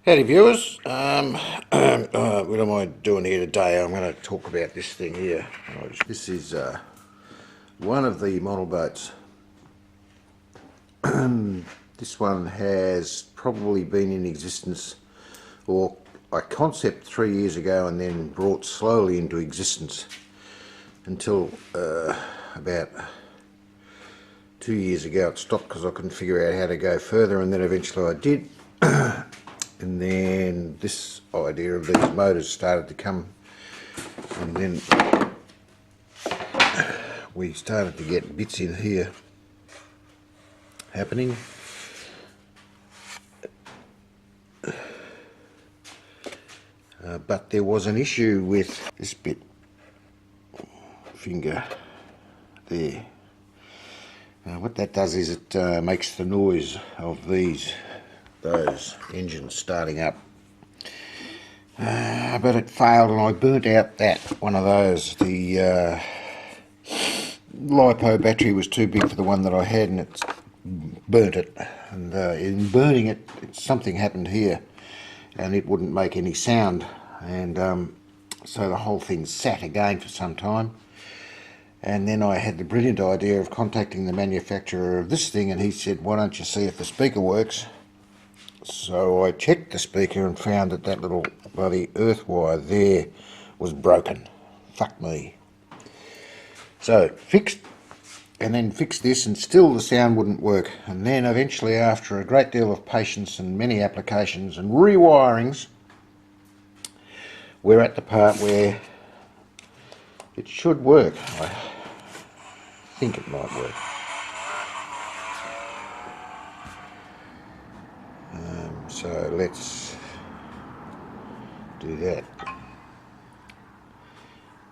Howdy viewers, what am I doing here today? I'm going to talk about this thing here. This is one of the model boats. This one has probably been in existence, or I concept 3 years ago and then brought slowly into existence until about 2 years ago it stopped because I couldn't figure out how to go further, and then eventually I did. And then this idea of these motors started to come, and then we started to get bits in here happening. But there was an issue with this bit finger there. What that does is it makes the noise of those engines starting up. But it failed, and I burnt out that one of those. The LiPo battery was too big for the one that I had, and it burnt it. And in burning it, something happened here, and it wouldn't make any sound. And so the whole thing sat again for some time. And then I had the brilliant idea of contacting the manufacturer of this thing, and he said, "Why don't you see if the speaker works?" So I checked the speaker and found that that little bloody earth wire there was broken. Fuck me. So fixed, and then fixed this, and still the sound wouldn't work. And then eventually, after a great deal of patience and many applications and rewirings, we're at the part where it should work. I think it might work. So let's do that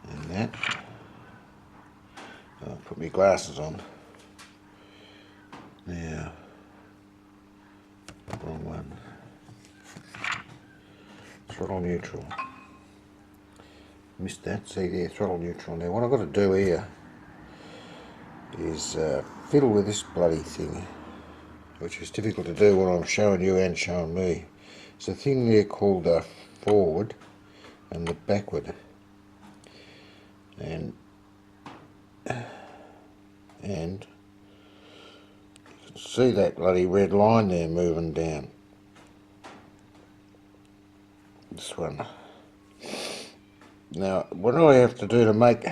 and that. I'll put my glasses on. Now, wrong one. Throttle neutral. Missed that. See there, throttle neutral. Now what I've got to do here is fiddle with this bloody thing, which is difficult to do when I'm showing you and showing me. It's a thing there called the forward and the backward. And you can see that bloody red line there moving down. This one. Now, what I have to do to make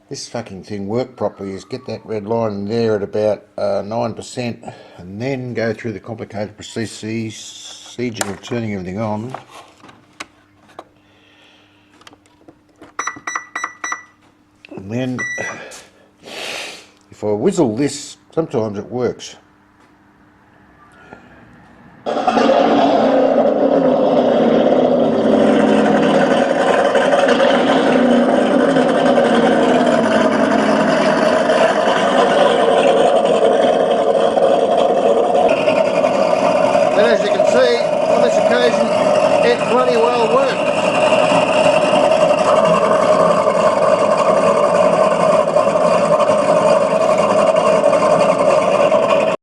this fucking thing work properly is get that red line there at about 9%, and then go through the complicated procedure of turning everything on. And then, if I whistle this, sometimes it works. As you can see, on this occasion, it bloody well worked.